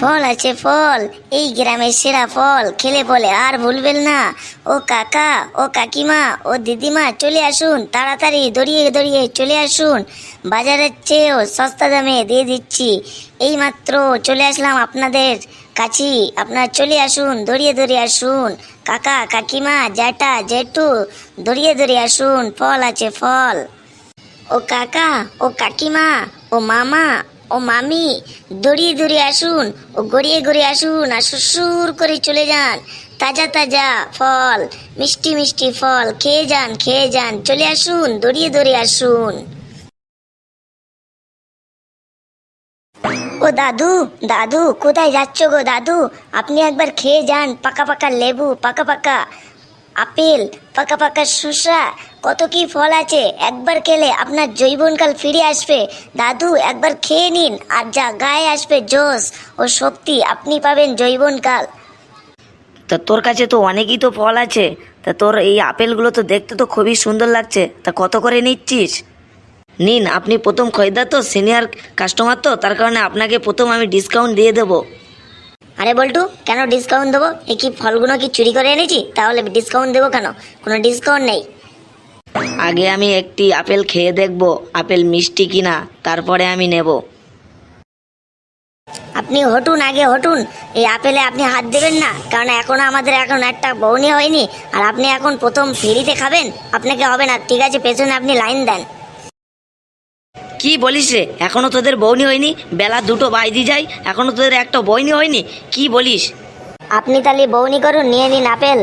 ফল আছে ফল, এই গ্রামের সেরা ফল, খেলে বলে আর ভুলবেন না। ও কাকা, ও কাকিমা, ও দিদিমা, চলে আসুন, তাড়াতাড়ি দড়িয়ে দড়িয়ে চলে আসুন, বাজারের চেয়েও সস্তা দামে দিয়ে দিচ্ছি। এই মাত্র চলে আসলাম আপনাদের কাছে, আপনারা চলে আসুন, দড়িয়ে দড়িয়ে আসুন, কাকা কাকিমা জ্যাঠা জেঠু, দড়িয়ে দড়িয়ে আসুন, ফল আছে ফল। ও কাকা, ও কাকিমা, ও মামা, ও মামি, দড়িয়ে দড়িয়ে আসুন, ও গড়িয়ে গড়িয়ে আসুন, আর সুর করে চলে যান। তাজা তাজা ফল, মিষ্টি মিষ্টি ফল, খেয়ে যান, চলে আসুন, দড়িয়ে দড়িয়ে আসুন। ও দাদু, দাদু কোথায় যাচ্ছ গো দাদু? আপনি একবার খেয়ে যান, পাকা পাকা লেবু, পাকা পাকা আপেল, পাকা পাকা শসা, কত কি ফল আছে। একবার খেলে আপনার যৌবনকাল ফিরে আসবে দাদু, একবার খেয়ে নিন, আর যা গায়ে আসবে জোশ ও শক্তি, আপনি পাবেন যৌবনকাল। তা তোর কাছে তো অনেকই তো ফল আছে, তা তোর এই আপেলগুলো তো দেখতে তো খুবই সুন্দর লাগছে, তা কত করে নিচ্ছিস? নিন, আপনি প্রথম খরিদ্দার তো, সিনিয়র কাস্টমার তো, তার কারণে আপনাকে প্রথম আমি ডিসকাউন্ট দিয়ে দেবো। আরে বল্টু, কেন ডিসকাউন্ট দেবো? এই কি ফলগুলো কি চুরি করে এনেছি? তাহলে ডিসকাউন্ট দেবো কেন? কোনো ডিসকাউন্ট নেই। আগে আমি একটি আপেল খেয়ে দেখব আপেল মিষ্টি কিনা, তারপরে আমি নেব। আপনি হটুন, আগে হটুন, এই আপেলে আপনি হাত দেবেন না, কারণ আমাদের এখন একটা বউনি হয়নি, আর আপনি এখন প্রথম ফ্রিতে খাবেন, আপনাকে হবে না। ঠিক আছে, পেছনে আপনি লাইন দেন। কি বলিস রে, এখনো তোদের বউনি হয়নি? বেলা দুটো বাজতে যায়, এখনো তোদের একটা বউনি হয়নি? কি বলিস? আপনি তাহলে বউনি করুন, নিয়ে নিন আপেল।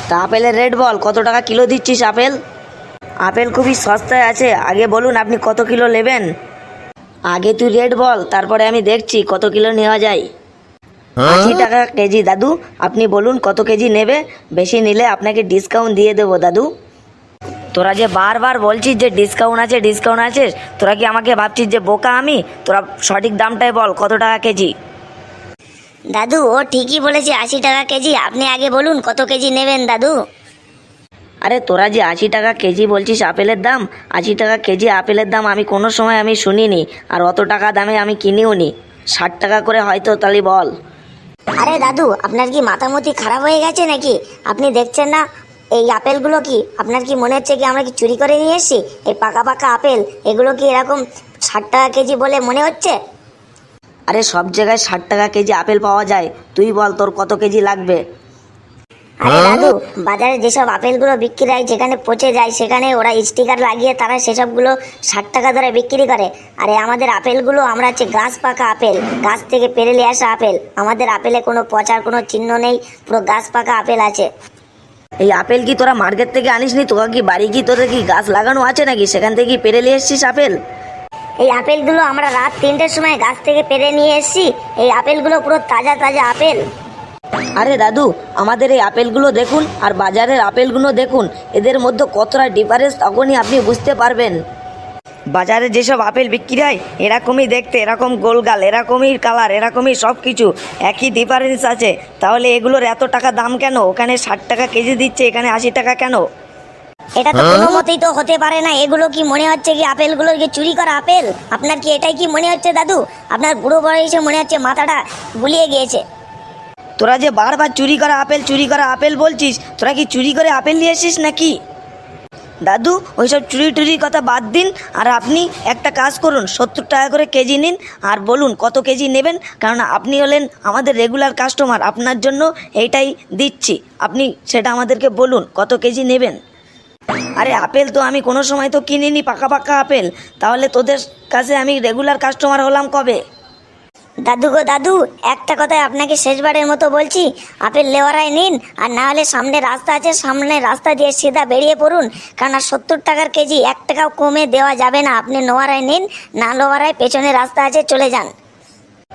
তা আপেলের রেট বল, কত টাকা কিলো দিচ্ছিস আপেল? আপেল খুবই সস্তায় আছে, আগে বলুন আপনি কত কিলো নেবেন। আগে তুই রেট বল, তারপরে আমি দেখছি কত কিলো নেওয়া যায়। 80 টাকা কেজি দাদু, আপনি বলুন কত কেজি নেবে, বেশি নিলে আপনাকে ডিসকাউন্ট দিয়ে দেবো দাদু। তোরা যে বারবার বলছিস যে ডিসকাউন্ট আছে ডিসকাউন্ট আছে, তোরা কি আমাকে ভাবছিস যে বোকা আমি? তোরা সঠিক দামটাই বল, কত টাকা কেজি? দাদু ও ঠিকই বলেছে, 80 টাকা কেজি। আপনি আগে বলুন কত কেজি নেবেন দাদু। আরে তোরা যে 80 টাকা কেজি বলছিস আপেলের দাম, 80 টাকা কেজি আপেলের দাম আমি কোনো সময় আমি শুনিনি, আর অত টাকা দামে আমি কিনিও নি। 60 টাকা করে হয়তো, তাহলে বল। আরে দাদু, আপনার কি মাথামতি খারাপ হয়ে গেছে নাকি? আপনি দেখছেন না এই আপেলগুলো কি? আপনার কি মনে হচ্ছে কি আমরা কি চুরি করে নিয়ে এসেছি? এই পাকা পাকা আপেল, এগুলো কি এরকম 60 টাকা কেজি বলে মনে হচ্ছে? আরে সব জায়গায় 60 টাকা কেজি আপেল পাওয়া যায়, তুই বল তোর কত কেজি লাগবে। আরে দাদু, বাজারে যেসব আপেলগুলো বিক্রি হয়, যেখানে পচে যায়, সেখানে ওরা স্টিকার লাগিয়ে তারা সেসবগুলো 60 টাকা ধরে বিক্রি করে। আরে আমাদের আপেলগুলো আমরা হচ্ছে গাছ পাকা আপেল, গাছ থেকে পেরে নিয়ে আসা আপেল। আমাদের আপেলে কোনো পচার কোনো চিহ্ন নেই, পুরো গাছ পাকা আপেল আছে। এই আপেল কি তোরা মার্কেট থেকে আনিস নি? তোরা কি বাড়ি কি তোদের কি গাছ লাগানো আছে নাকি? সেখান থেকে কি পেরে নিয়ে এসছিস আপেল? এই আপেলগুলো আমরা রাত 3টের সময় গাছ থেকে পেরে নিয়ে এসেছি। এই আপেলগুলো পুরো তাজা তাজা আপেল। আরে দাদু, আমাদের এই আপেলগুলো দেখুন আর বাজারের আপেলগুলো দেখুন, এদের মধ্যে কতটা ডিফারেন্স তখনই আপনি বুঝতে পারবেন। বাজারে যেসব আপেল বিক্রি হয় এরকমই দেখতে, এরকম গোলগাল, এরকমই কালার, এরকমই সব কিছু, একই ডিফারেন্স আছে। তাহলে এগুলোর এত টাকা দাম কেন? ওখানে 60 টাকা কেজি দিচ্ছে, এখানে 80 টাকা কেন? এটা তো কোনো মতেই তো হতে পারে না। এগুলো কি মনে হচ্ছে কি আপেলগুলো কি চুরি করা আপেল? আপনার কি এটাই কি মনে হচ্ছে দাদু? আপনার বুড়ো বয়সে মনে হচ্ছে মাথাটা গুলিয়ে গিয়েছে। তোরা যে বারবার চুরি করা আপেল চুরি করা আপেল বলছিস, তোরা কি চুরি করে আপেল নিয়ে এসিস নাকি? দাদু, ওইসব চুরি টুরির কথা বাদ দিন, আর আপনি একটা কাজ করুন, 70 টাকা করে কেজি নিন, আর বলুন কত কেজি নেবেন, কারণ আপনি হলেন আমাদের রেগুলার কাস্টমার, আপনার জন্য এইটাই দিচ্ছি। আপনি সেটা আমাদেরকে বলুন কত কেজি নেবেন। আরে আপেল তো আমি কোনো সময় তো কিনিনি পাকা পাকা আপেল, তাহলে তোদের কাছে আমি রেগুলার কাস্টমার হলাম কবে? দাদু গো দাদু, একটা কথাই আপনাকে শেষবারের মতো বলছি, আপেল লেওয়ারায় নিন, আর না হলে সামনে রাস্তা আছে, সামনে রাস্তা দিয়ে সিধা বেরিয়ে পড়ুন, কারণ 70 টাকার কেজি 1 টাকাও কমে দেওয়া যাবে না। আপনি নোয়ারায় নিন, না লোয়ারায় পেছনে রাস্তা আছে, চলে যান।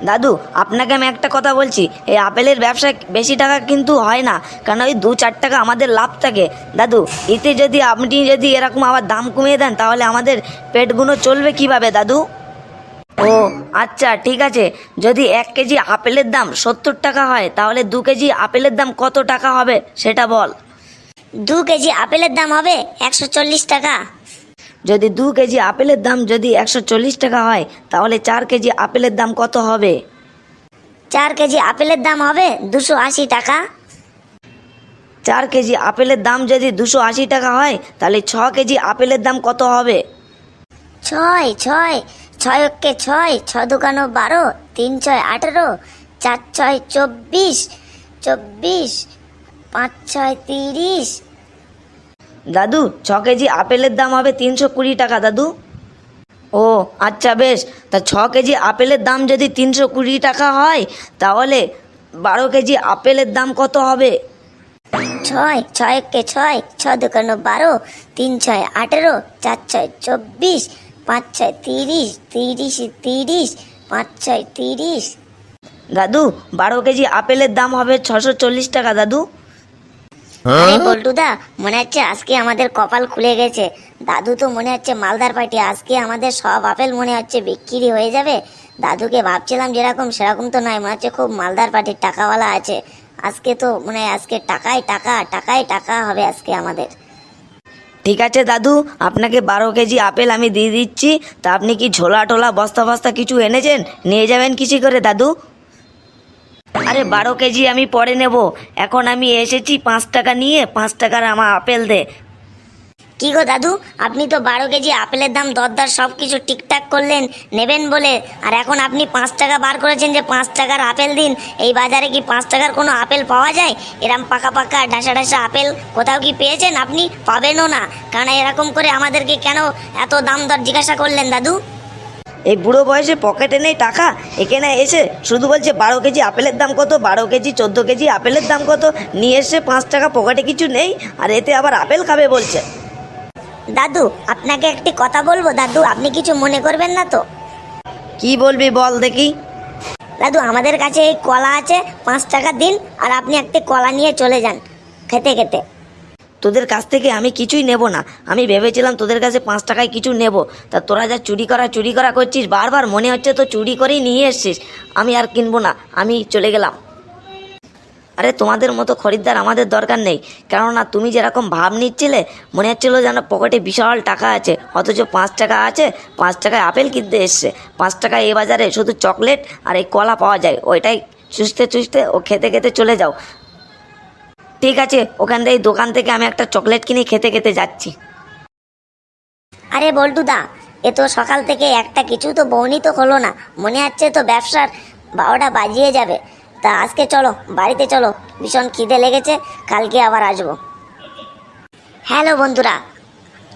দাদু, আপনাকে আমি একটা কথা বলছি, এই আপেলের ব্যবসায় বেশি টাকা কিন্তু হয় না, কারণ ওই 2-4 টাকা আমাদের লাভ থাকে। দাদু, এতে যদি আপনি যদি এরকম আবার দাম কমিয়ে দেন, তাহলে আমাদের পেটগুলো চলবে কিভাবে দাদু? ও আচ্ছা, ঠিক আছে, যদি 1 কেজি আপেলের দাম 70 টাকা হয়, তাহলে 2 কেজি আপেলের দাম কত টাকা হবে সেটা বল। 2 কেজি আপেলের দাম হবে 140 টাকা। যদি 2 কেজি আপেলের দাম যদি 140 টাকা হয়, তাহলে 4 কেজি আপেলের দাম কত হবে? 4 কেজি আপেলের দাম হবে 280 টাকা। 4 কেজি আপেলের দাম যদি 280 টাকা হয়, তাহলে 6 কেজি আপেলের দাম কত হবে? ছয় ছয় ছয় ওকে ছয়, 6×2 = 12, 3×6 = 18, 4×6 = 24, 5×6 = 30। দাদু, 6 কেজি আপেলের দাম হবে 320 টাকা দাদু। ও আচ্ছা বেশ, তা 6 কেজি আপেলের দাম যদি 320 টাকা হয়, তাহলে 12 কেজি আপেলের দাম কত হবে? ছয় ছয় ওকে ছয়, 6×2 = 12, 3×6 = 18, 4×6 = 24, 5×6 = 30, 30 = 30, 5×6 = 30। দাদু, 12 কেজি আপেলের দাম হবে 640 টাকা দাদু। আরে বল্টুদা, মনে হচ্ছে আজকে আমাদের কপাল খুলে গেছে। দাদু তো মনে হচ্ছে মালদার পার্টি, আজকে আমাদের সব আপেল মনে হচ্ছে বিক্রি হয়ে যাবে। দাদুকে ভাবছিলাম যেরকম সেরকম তো নয়, মনে হচ্ছে খুব মালদার পার্টির টাকাওয়ালা আছে। আজকে তো মানে আজকে টাকায় টাকা টাকায় টাকা হবে আজকে আমাদের। ঠিক আছে দাদু, আপনাকে 12 কেজি আপেল আমি দিয়ে দিচ্ছি। তা আপনি কি ঝোলা টোলা বস্তা বস্তা কিছু এনেছেন? নিয়ে যাবেন কিসে করে দাদু? আরে 12 কেজি আমি পরে নেব, এখন আমি এসেছি 5 টাকা নিয়ে। 5 টাকার আমার আপেল দে। কি গো দাদু, আপনি তো 12 কেজি আপেলের দাম দরদার সব কিছু ঠিকঠাক করলেন নেবেন বলে, আর এখন আপনি 5 টাকা বার করেছেন যে 5 টাকার আপেল দিন। এই বাজারে কি 5 টাকার কোনো আপেল পাওয়া যায়? এরম পাকা পাকা ডাসা ডাসা আপেল কোথাও কি পেয়েছেন? আপনি পাবেনও না, কারণ এরকম করে আমাদেরকে কেন এত দাম দর জিজ্ঞাসা করলেন দাদু? এই বুড়ো বয়সে পকেটে নেই টাকা, এখানে এসে শুধু বলছে 12 কেজি আপেলের দাম কত, 12 কেজি 14 কেজি আপেলের দাম কত, নিয়ে এসে 5 টাকা, পকেটে কিছু নেই, আর এতে আবার আপেল খাবে বলছে। দাদু, আপনাকে একটি কথা বলবো দাদু, আপনি কিছু মনে করবেন না তো? কি বলবি বল দেখি। দাদু, আমাদের কাছে এই কলা আছে, 5 টাকা দিন, আর আপনি একটি কলা নিয়ে চলে যান খেতে খেতে। তোদের কাছ থেকে আমি কিছুই নেব না। আমি ভেবেছিলাম তোদের কাছে 5 টাকায় কিছু নেব, তা তোরা যা চুরি করা করছিস, বারবার মনে হচ্ছে তো চুরি করেই নিয়ে এসছিস। আমি আর কিনবো না, আমি চলে গেলাম। আরে তোমাদের মতো খরিদ্দার আমাদের দরকার নেই, কেননা তুমি যেরকম ভাব নিচ্ছিলে, মনে হচ্ছিলো যেন পকেটে বিশাল টাকা আছে, অথচ 5 টাকা আছে। 5 টাকায় আপেল কিনতে এসছে। 5 টাকায় এই বাজারে শুধু চকলেট আর এই কলা পাওয়া যায়, ওইটাই চুষতে চুষতে ও খেতে খেতে চলে যাও। ঠিক আছে, ওখান থেকে দোকান থেকে আমি একটা চকলেট কিনে খেতে খেতে যাচ্ছি। আরে বল্টুদা, এ তো সকাল থেকে একটা কিছু তো বউনি তো হলো না, মনে হচ্ছে তো ব্যবসার 12টা বাজিয়ে যাবে। তা আজকে চলো বাড়িতে চলো, ভীষণ খিদে লেগেছে, কালকে আবার আসবো। হ্যালো বন্ধুরা,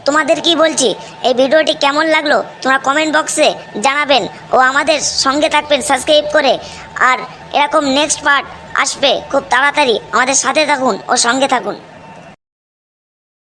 তোমাদের কি বলছি, এই ভিডিওটি কেমন লাগলো তোমরা কমেন্ট বক্সে জানাবেন, ও আমাদের সঙ্গে থাকবেন সাবস্ক্রাইব করে। আর এরকম নেক্সট পার্ট আসবে খুব তাড়াতাড়ি, আমাদের সাথে থাকুন ও সঙ্গে থাকুন।